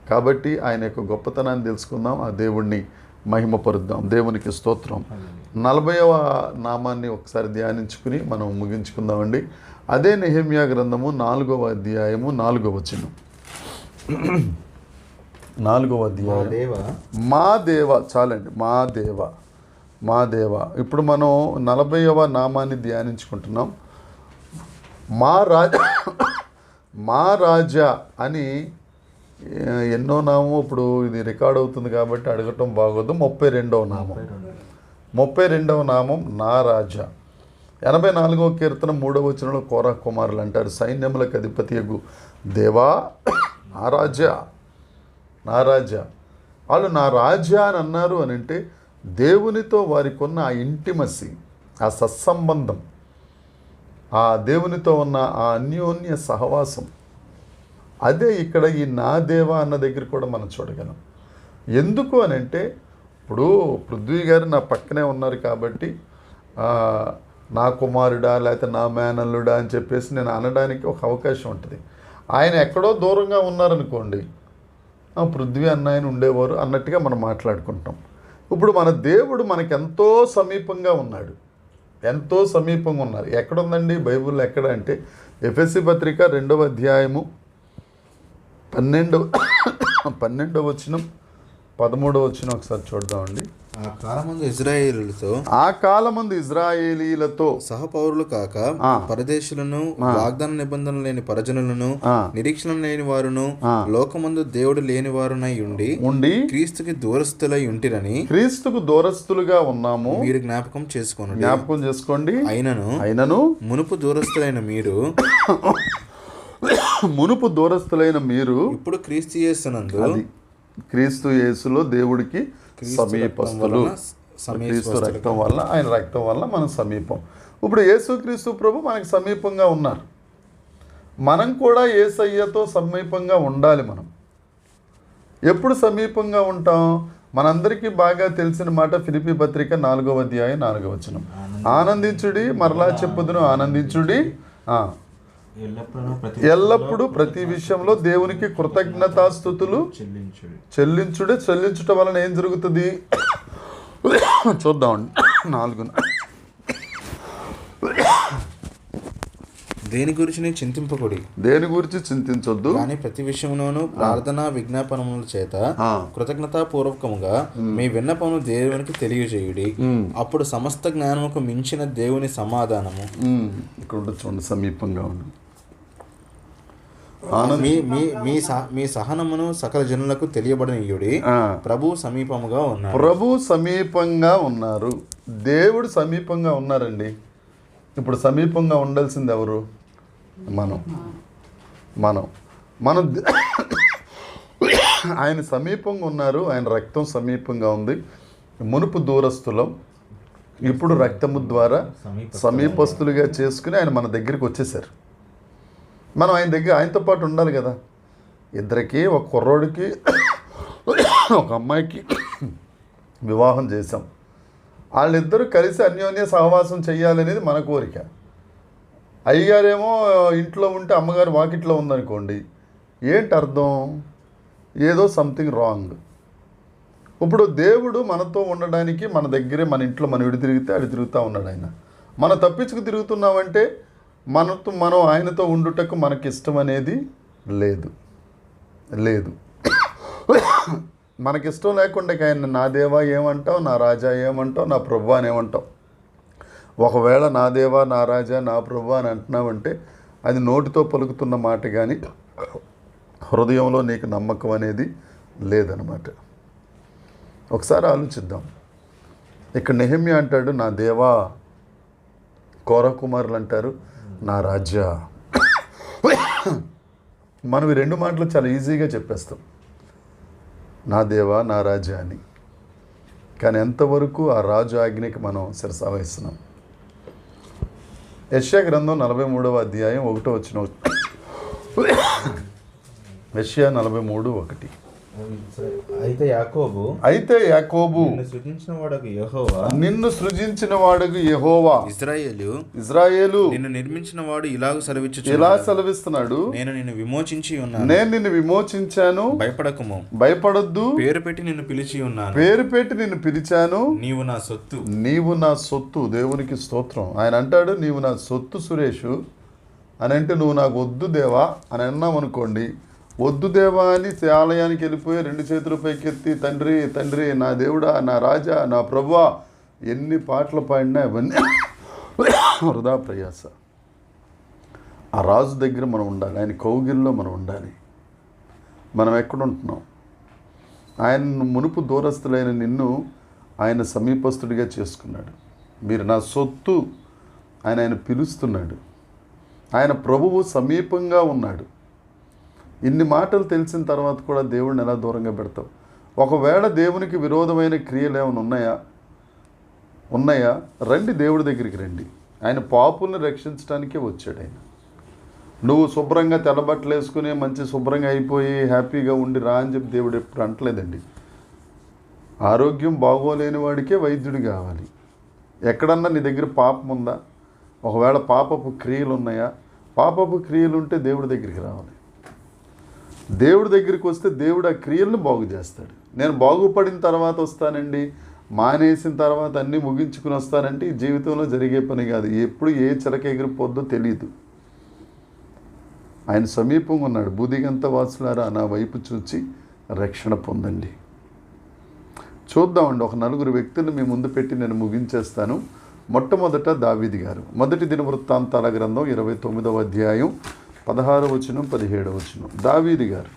కాబట్టి ఆయన యొక్క గొప్పతనాన్ని తెలుసుకుందాం, ఆ దేవుణ్ణి మహిమపరుద్దాం. దేవునికి స్తోత్రం. 40వ నామాన్ని ఒకసారి ధ్యానించుకుని మనం ముగించుకుందామండి. అదే నెహెమ్యా గ్రంథము 4వ అధ్యాయము 4వ వచనం. 4వ అధ్యాయం. మా దేవ, చాలండి, మా దేవ. ఇప్పుడు మనం 40వ నామాన్ని ధ్యానించుకుంటున్నాం. మా రాజా అని ఎన్నో నామం ఇప్పుడు ఇది రికార్డ్ అవుతుంది కాబట్టి అడగటం బాగోదు. 32వ నామం. 32వ నామం నా రాజా. 84వ కీర్తన 3వ వచనంలో కోరా కుమారులు అంటారు, సైన్యములకు అధిపతియగు దేవా నా రాజా, నా రాజా. వాళ్ళు నా రాజా అని అన్నారు అని అంటే దేవునితో వారికి ఉన్న ఆ ఇంటిమసీ, ఆ సత్సంబంధం, ఆ దేవునితో ఉన్న ఆ అన్యోన్య సహవాసం, అదే ఇక్కడ ఈ నా దేవా అన్న దగ్గర కూడా మనం చూడగలం. ఎందుకు అని అంటే ఇప్పుడు పృథ్వీ గారు నా పక్కనే ఉన్నారు కాబట్టి నా కుమారుడా లేకపోతే నా మేనల్లుడా అని చెప్పేసి నేను అనడానికి ఒక అవకాశం ఉంటుంది. ఆయన ఎక్కడో దూరంగా ఉన్నారనుకోండి, పృథ్వీ అన్న ఆయన ఉండేవారు అన్నట్టుగా మనం మాట్లాడుకుంటాం. ఇప్పుడు మన దేవుడు మనకు ఎంతో సమీపంగా ఉన్నాడు, ఎంతో సమీపంగా ఉన్నారు. ఎక్కడుందండి బైబిల్లో? ఎక్కడ అంటే ఎఫెసీ పత్రిక 2వ అధ్యాయము 12వ వచనం 13వ వచనం ఒకసారి చూద్దామండి. ఆ కాలమందు ఇజ్రాయేలీలతో సహపౌరులు కాక పరదేశులను, వాగ్దాన నిబంధన లేని పరజనులను, నిరీక్షణ లేని వారును, లోకమందు దేవుడు లేని వారునై ఉండి క్రీస్తుకి దూరస్తులై ఉంటిరని, క్రీస్తుకు దూరస్తులుగా ఉన్నాము మీరు జ్ఞాపకం చేసుకోండి. అయినను మునుపు దూరస్తులైన మీరు ఇప్పుడు క్రీస్తు యేసునందు, క్రీస్తు యేసులో దేవుడికి సమీపస్తులు. క్రీస్తు రక్తం వల్ల, ఆయన రక్తం వల్ల మనం సమీపం. ఇప్పుడు యేసుక్రీస్తు ప్రభు మనకి సమీపంగా ఉన్నారు. మనం కూడా యేసయ్యతో సమీపంగా ఉండాలి. మనం ఎప్పుడు సమీపంగా ఉంటాం? మనందరికీ బాగా తెలిసిన మాట ఫిలిప్పీ పత్రిక 4వ అధ్యాయం 4వ వచనం. ఆనందించుడి, మరలా చెప్పుదును ఆనందించుడి, ఎల్లప్పుడూ ప్రతి విషయంలో దేవునికి కృతజ్ఞతాస్తుతులు చెల్లించుట వలన ఏం జరుగుతుంది చూద్దాం. 4 దేని గురించి చింతింపకూడి, దేని గురించి చింతించొద్దు, కానీ ప్రతి విషయంలోనూ ప్రార్థన విజ్ఞాపనముల చేత కృతజ్ఞతాపూర్వకముగా మీ విన్నపమును దేవునికి తెలియజేయుడి. అప్పుడు సమస్త జ్ఞానముకు మించిన దేవుని సమాధానము ఇక్కడ చూడండి, సమీపంగా ఉంది. మీ సహనమును సకల జనులకు తెలియబడనీయుడి. ప్రభు సమీపంగా ఉన్నారు. ప్రభు సమీపంగా ఉన్నారు. దేవుడు సమీపంగా ఉన్నారండి. ఇప్పుడు సమీపంగా ఉండాల్సింది ఎవరు? మనం ఆయన సమీపంగా ఉన్నారు. ఆయన రక్తం సమీపంగా ఉంది. మునుపు దూరస్తులం, ఇప్పుడు రక్తము ద్వారా సమీపస్తులుగా చేసుకుని ఆయన మన దగ్గరికి వచ్చేసారు. మనం ఆయనతో పాటు ఉండాలి కదా. ఇద్దరికి, ఒక కుర్రోడికి ఒక అమ్మాయికి వివాహం చేశాం. వాళ్ళిద్దరూ కలిసి అన్యోన్య సహవాసం చేయాలనేది మన కోరిక. అయ్యగారేమో ఇంట్లో ఉంటే అమ్మగారు వాకిట్లో ఉందనుకోండి, ఏంటి అర్థం? ఏదో సంథింగ్ రాంగ్. ఇప్పుడు దేవుడు మనతో ఉండడానికి మన దగ్గరే, మన ఇంట్లో మనం ఎడు తిరిగితే అడి తిరుగుతూ ఉన్నాడు ఆయన. మనం తప్పించుకు తిరుగుతున్నామంటే మనం ఆయనతో ఉండుటకు మనకి ఇష్టం అనేది లేదు. మనకిష్టం లేకుండా ఆయన నా దేవా ఏమంటావు, నా రాజా ఏమంటావు, నా ప్రభు అని ఏమంటావు. ఒకవేళ నా దేవా, నా రాజా, నా ప్రభు అని అంటున్నావంటే అది నోటితో పలుకుతున్న మాట కానీ హృదయంలో నీకు నమ్మకం అనేది లేదనమాట. ఒకసారి ఆలోచిద్దాం. ఇక్కడ నెహెమ్యా అంటాడు, నా దేవా. కోర కుమారులు అంటారు, నా రాజా. మనం ఈ రెండు మాటలు చాలా ఈజీగా చెప్పేస్తాం, నా దేవా నా రాజా అని. కానీ ఎంతవరకు ఆ రాజు ఆజ్ఞకి మనం శిరసావహిస్తున్నాం? యెషయా గ్రంథం 43వ అధ్యాయం 1వ వచనం. యెషయా 43:1. అయితే యాకోబు నిన్ను సృజించిన వాడగు యెహోవా ఇశ్రాయేలు నిన్ను నిర్మించిన వాడు ఇలా సెలవిస్తున్నాడు, నేను నిన్ను విమోచించాను, భయపడొద్దు, పేరు పెట్టి నిన్ను పిలిచాను, నీవు నా సొత్తు. దేవునికి స్తోత్రం. ఆయన అంటాడు, నీవు నా సొత్తు సురేషు అని. అంటే నువ్వు నాకు వద్దు దేవా అని అన్నాం అనుకోండి, వద్దు దేవా అని ఆలయానికి వెళ్ళిపోయి 2 చేతుల పైకెత్తి తండ్రి తండ్రి, నా దేవుడా, నా రాజా, నా ప్రభువా, ఎన్ని పాటలు పాడినా ఇవన్నీ వృధా ప్రయాస. ఆ రాజు దగ్గర మనం ఉండాలి, ఆయన కౌగిల్లో మనం ఉండాలి. మనం ఎక్కడుంటున్నాం? ఆయన మునుపు దూరస్తులైన నిన్ను ఆయన సమీపస్తుడిగా చేసుకున్నాడు. మీరు నా సొత్తు ఆయన పిలుస్తున్నాడు. ఆయన ప్రభువు సమీపంగా ఉన్నాడు. ఇన్ని మాటలు తెలిసిన తర్వాత కూడా దేవుడిని ఎలా దూరంగా పెడతావు? ఒకవేళ దేవునికి విరోధమైన క్రియలు ఏమైనా ఉన్నాయా? రండి, దేవుడి దగ్గరికి రండి. ఆయన పాపుల్ని రక్షించడానికే వచ్చాడు ఆయన. నువ్వు శుభ్రంగా తెల్లబట్టలు వేసుకుని మంచి శుభ్రంగా అయిపోయి హ్యాపీగా ఉండి రా అని చెప్పి దేవుడు ఎప్పుడు అంటలేదండి. ఆరోగ్యం బాగోలేని వాడికే వైద్యుడు కావాలి. ఎక్కడన్నా నీ దగ్గర పాపం ఉందా? ఒకవేళ పాపపు క్రియలు ఉన్నాయా? పాపపు క్రియలు ఉంటే దేవుడి దగ్గరికి రావాలి. దేవుడి దగ్గరికి వస్తే దేవుడు ఆ క్రియలను బాగు చేస్తాడు. నేను బాగుపడిన తర్వాత వస్తానండి, మానేసిన తర్వాత అన్నీ ముగించుకుని వస్తానంటే ఈ జీవితంలో జరిగే పని కాదు. ఎప్పుడు ఏ చిలక ఎగిరిపోద్దో తెలియదు. ఆయన సమీపంగా ఉన్నాడు. బుదిగంత వాసులారా నా వైపు చూచి రక్షణ పొందండి. చూద్దామండి, ఒక 4 వ్యక్తులను మీ ముందు పెట్టి నేను ముగించేస్తాను. మొట్టమొదట దావీదు గారు. మొదటి దినవృత్తాంతాల గ్రంథం 29వ అధ్యాయం 16వ వచనం 17వ వచనం. దావీదు గారు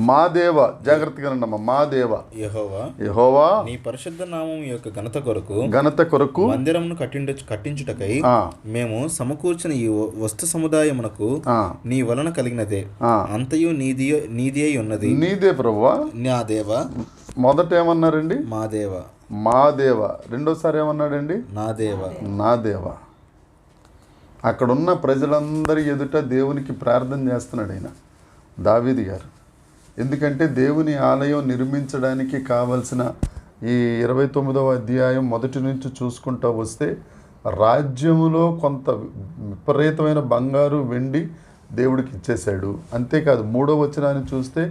మా దేవ జాగ్రత్తగా ఉండమ్మా. మా దేవ యెహోవా నీ పరిశుద్ధ నామం యొక్క ఘనత కొరకు మందిరమును కట్టించుటకై మేము సమకూర్చిన ఈ వస్తు సముదాయమునకు నీ వలన కలిగినదే అంతయు నీది అయి ఉన్నది. నీదే ప్రభువా. నా దేవ. మొదట ఏమన్నారండి? మా దేవ. రెండోసారి ఏమన్నాడండి? నా దేవ. అక్కడున్న ప్రజలందరి ఎదుట దేవునికి ప్రార్థన చేస్తున్నాడు ఆయన, దావీదు గారు. ఎందుకంటే దేవుని ఆలయం నిర్మించడానికి కావలసిన ఈ 29వ అధ్యాయం మొదటి నుంచి చూసుకుంటూ వస్తే రాజ్యములో కొంత విపరీతమైన బంగారు వెండి దేవుడికి ఇచ్చేశాడు. అంతేకాదు 3వ వచనాన్ని చూస్తే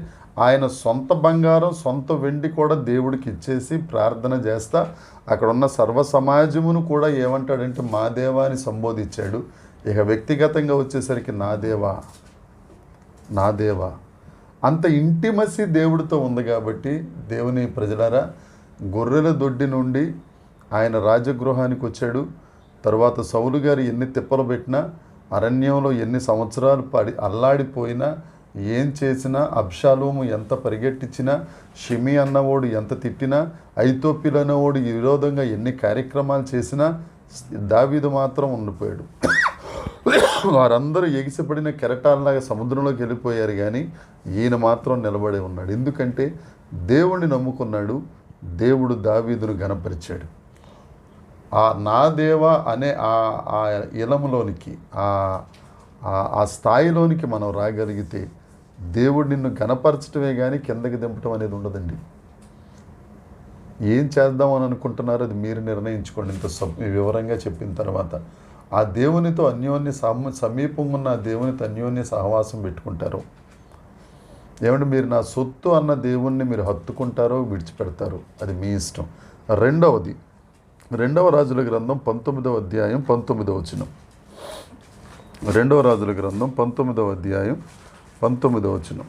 ఆయన సొంత బంగారం సొంత వెండి కూడా దేవుడికి ఇచ్చేసి ప్రార్థన చేస్తా అక్కడ ఉన్న సర్వ సమాజమును కూడా ఏమంటాడంటే మా దేవా అని సంబోధించాడు. ఇక వ్యక్తిగతంగా వచ్చేసరికి నా దేవా. అంత ఇంటిమసీ దేవుడితో ఉంది కాబట్టి దేవుని ప్రజలారా, గొర్రెల దొడ్డి నుండి ఆయన రాజగృహానికి వచ్చాడు. తర్వాత సౌలు గారు ఎన్ని తిప్పలు పెట్టినా, అరణ్యంలో ఎన్ని సంవత్సరాలు అల్లాడిపోయినా, ఏం చేసినా, అబ్షాలోము ఎంత పరిగెట్టించినా, షిమి అన్నవాడు ఎంత తిట్టినా, ఐతోపిలు అన్నవాడు ఈ విరోధంగా ఎన్ని కార్యక్రమాలు చేసినా దావీదు మాత్రం ఉండిపోయాడు. వారందరూ ఎగిసిపడిన కెరటాలలాగా సముద్రంలోకి వెళ్ళిపోయారు, కానీ ఈయన మాత్రం నిలబడే ఉన్నాడు. ఎందుకంటే దేవుణ్ణి నమ్ముకున్నాడు. దేవుడు దావీదును ఘనపరిచాడు. ఆ నా దేవ అనే ఆ ఇలములోనికి, ఆ స్థాయిలోనికి మనం రాగలిగితే దేవుడు నిన్ను ఘనపరచడమే కానీ కిందకి దింపటం అనేది ఉండదండి. ఏం చేద్దామని అనుకుంటున్నారో అది మీరు నిర్ణయించుకోండి. ఇంత వివరంగా చెప్పిన తర్వాత ఆ దేవునితో సమీపంగా ఉన్న ఆ దేవునితో అన్యోన్య సహవాసం పెట్టుకుంటారు. ఏమంటే మీరు నా సొత్తు అన్న దేవుణ్ణి మీరు హత్తుకుంటారో విడిచిపెడతారు, అది మీ ఇష్టం. రెండవది 2వ రాజుల గ్రంథం 19వ అధ్యాయం 19వ వచనం. 2వ రాజుల గ్రంథం 19వ అధ్యాయం 19వ వచనం.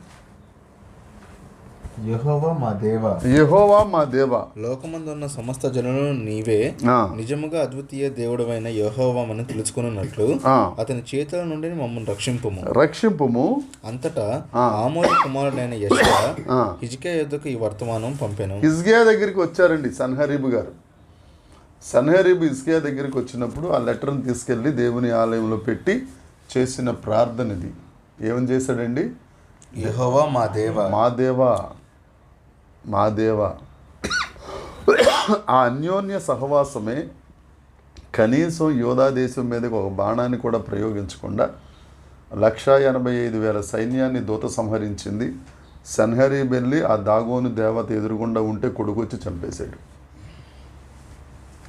యెహోవా మా దేవా, యెహోవా మా దేవ. లోకమందున్న సమస్త జనులు నీవే ఆ, నిజముగా అద్వితీయ దేవుడవైన యెహోవామని తెలుసుకున్నట్లు ఆ. అతని చేతుల నుండి మమ్మల్ని రక్షింపుము. రక్షింపుము. అంతటా ఆమోజు కుమారుడైన యెషయా ఆ. హిజ్కియా యొద్దకు ఈ వర్తమానం పంపెను. హిజ్కియా దగ్గరికి వచ్చారండి సన్హరీబు గారు. సన్హరీబు హిజ్కియా దగ్గరికి వచ్చినప్పుడు ఆ లెటర్ని తీసుకెళ్ళి దేవుని ఆలయంలో పెట్టి చేసిన ప్రార్థన ఇది. ఏమని చేశాడండి? యెహోవా మా దేవా, మా దేవా, మా దేవా. ఆ అన్యోన్య సహవాసమే కనీసం యోధా దేశం మీదకి ఒక బాణాన్ని కూడా ప్రయోగించకుండా 185,000 సైన్యాన్ని దూత సంహరించింది. సన్హరీబ్ వెళ్ళి ఆ దాగోను దేవత ఎదురుగుండా ఉంటే కొడుకొచ్చి చంపేశాడు.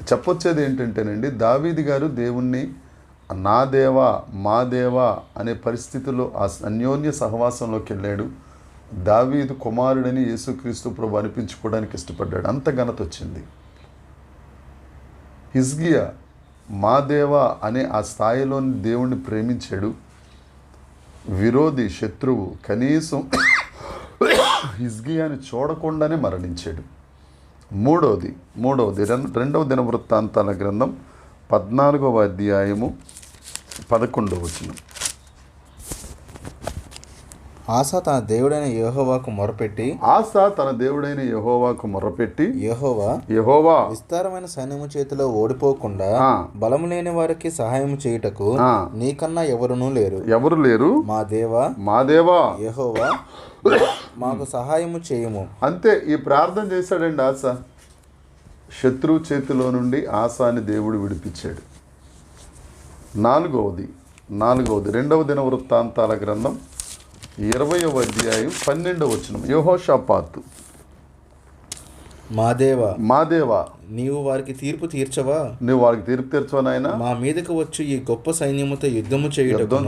చెప్పొచ్చేది ఏంటంటేనండి, దావీదు గారు దేవుణ్ణి నా దేవా మా దేవా అనే పరిస్థితుల్లో ఆ అన్యోన్య సహవాసంలోకి వెళ్ళాడు. దావీదు కుమారుడని యేసుక్రీస్తు ప్రభు అనిపించుకోవడానికి ఇష్టపడ్డాడు. అంత ఘనత వచ్చింది. హిజ్కియా మా దేవా అనే ఆ స్థాయిలోని దేవుణ్ణి ప్రేమించాడు. విరోధి శత్రువు కనీసం హిజ్కియాని చూడకుండానే మరణించాడు. మూడవది రెండవ దినవృత్తాంతాల గ్రంథం 14వ అధ్యాయము 11వ వచనం. ఆసా తన దేవుడైన యెహోవాకు మొరపెట్టి యెహోవా విస్తారమైన సైన్యము చేతిలో ఓడిపోకుండా బలము లేని వారికి సహాయం చేయుటకు నీకన్నా ఎవరు లేరు. మా దేవా యెహోవా మాకు సహాయము చేయుము. అంతే. ఈ ప్రార్థన చేశాడండి ఆస. శత్రువు చేతిలో నుండి ఆసాని దేవుడు విడిపించాడు. నాలుగవది రెండవ దినవృత్తాంతాల గ్రంథం 20వ అధ్యాయం 12వ వచనం. యెహోషాపాతు మా దేవా నీవు వారికి తీర్పు తీర్చవా నాయనా? మా మీదకు వచ్చి ఈ గొప్ప సైన్యముతో యుద్ధం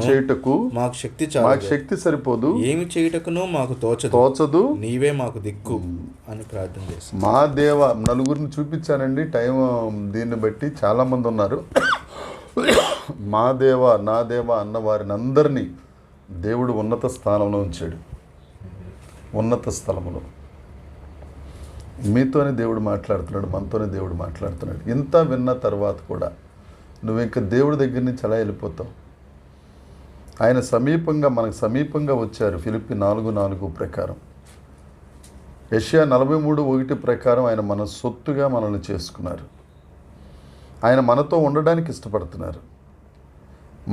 చేయుటకు మాకు శక్తి సరిపోదు. ఏమి చేయుటకును మాకు తోచదు. నీవే మాకు దిక్కు అని ప్రార్థన చేస్తాం. మా దేవ నలుగురిని చూపించానండి. టైం దీన్ని బట్టి చాలా మంది ఉన్నారు. మా దేవ నా దేవ అన్న వారిని అందరినీ దేవుడు ఉన్నత స్థానంలో ఉంచాడు. ఉన్నత స్థలంలో మీతోనే దేవుడు మాట్లాడుతున్నాడు, మనతోనే దేవుడు మాట్లాడుతున్నాడు. ఇంత విన్న తర్వాత కూడా నువ్వు ఇంకా దేవుడి దగ్గర నుంచి ఎలా వెళ్ళిపోతావు? ఆయన మనకు సమీపంగా వచ్చారు. ఫిలిప్పి 4:4 ప్రకారం, యెషయా 43:1 ప్రకారం ఆయన మన సొత్తుగా మనల్ని చేసుకున్నారు. ఆయన మనతో ఉండడానికి ఇష్టపడుతున్నారు.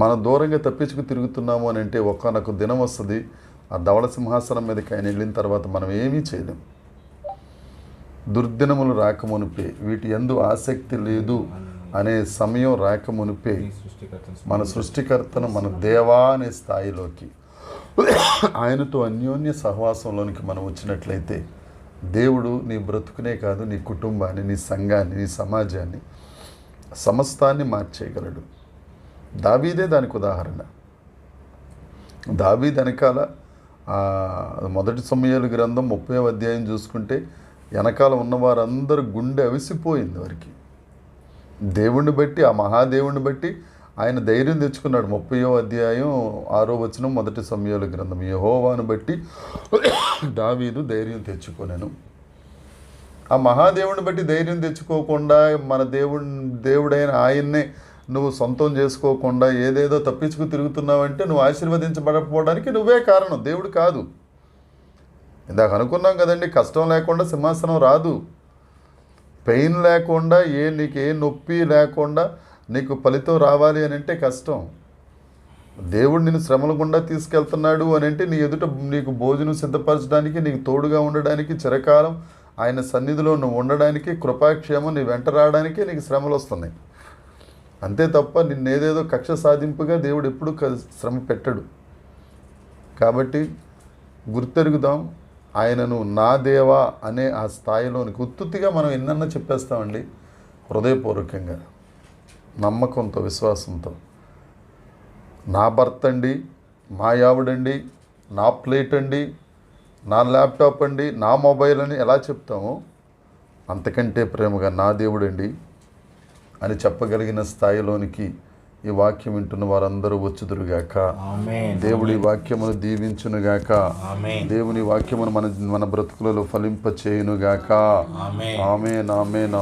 మన దూరంగా తప్పించుకు తిరుగుతున్నాము అని అంటే ఒక్కనొక దినం వస్తుంది, ఆ ధవళ సింహాసనం మీదకి ఆయన వెళ్ళిన తర్వాత మనం ఏమీ చేయలేం. దుర్దినములు రాకమునిపే, వీటి యందు ఆసక్తి లేదు అనే సమయం రాకమునిపే మన సృష్టికర్తను మన దేవా అనే స్థాయిలోకి ఆయనతో అన్యోన్య సహవాసంలోనికి మనం వచ్చినట్లయితే దేవుడు నీ బ్రతుకునే కాదు, నీ కుటుంబాన్ని, నీ సంఘాన్ని, నీ సమాజాన్ని, సమస్తాన్ని మార్చేయగలడు. దావీదే దానికి ఉదాహరణ. దావీదు వెనకాల మొదటి సమూయేలు గ్రంథం 30వ అధ్యాయం చూసుకుంటే వెనకాల ఉన్నవారందరూ గుండె అవిసిపోయింది వారికి. దేవుణ్ణి బట్టి, ఆ మహాదేవుణ్ణి బట్టి ఆయన ధైర్యం తెచ్చుకున్నాడు. 30వ అధ్యాయం 6వ వచనం మొదటి సమూయేలు గ్రంథం. యెహోవాను బట్టి దావీదు ధైర్యం తెచ్చుకొనెను. ఆ మహాదేవుని బట్టి ధైర్యం తెచ్చుకోకుండా మన దేవుడైన ఆయన్నే నువ్వు సొంతం చేసుకోకుండా ఏదేదో తప్పించుకు తిరుగుతున్నావంటే నువ్వు ఆశీర్వదించబడకపోవడానికి నువ్వే కారణం, దేవుడు కాదు. ఇందాక అనుకున్నాం కదండి, కష్టం లేకుండా సింహాసనం రాదు. పెయిన్ లేకుండా నీకు ఏ నొప్పి లేకుండా నీకు ఫలితం రావాలి అని అంటే కష్టం. దేవుడు నిన్ను శ్రమల గుండా తీసుకెళ్తున్నాడు అని అంటే నీ ఎదుట నీకు భోజనం సిద్ధపరచడానికి, నీకు తోడుగా ఉండడానికి, చిరకాలం ఆయన సన్నిధిలో నువ్వు ఉండడానికి, కృపాక్షేమం నీ వెంట రావడానికి నీకు శ్రమలు వస్తున్నాయి. అంతే తప్ప నిన్నేదేదో కక్ష సాధింపుగా దేవుడు ఎప్పుడు శ్రమ పెట్టడు. కాబట్టి గుర్తెరుగుదాం, ఆయనను నా దేవా అనే ఆ స్థాయిలోనికి ఉత్తుత్తిగా మనం ఎన్నన్నా చెప్పేస్తామండి. హృదయపూర్వకంగా, నమ్మకంతో, విశ్వాసంతో నా భర్త అండి, మా యావుడండి, నా ప్లేట్ అండి, నా ల్యాప్టాప్ అండి, నా మొబైల్ అని ఎలా చెప్తామో అంతకంటే ప్రేమగా నా దేవుడండి అని చెప్పగలిగిన స్థాయిలోనికి ఈ వాక్యం వింటున్న వారందరూ వచ్చుదురుగాక. దేవుడి వాక్యమును దీవించునుగాక. దేవుని వాక్యమును మన బ్రతుకులలో ఫలింప చేయునుగాక. ఆమేన్, ఆమేన్.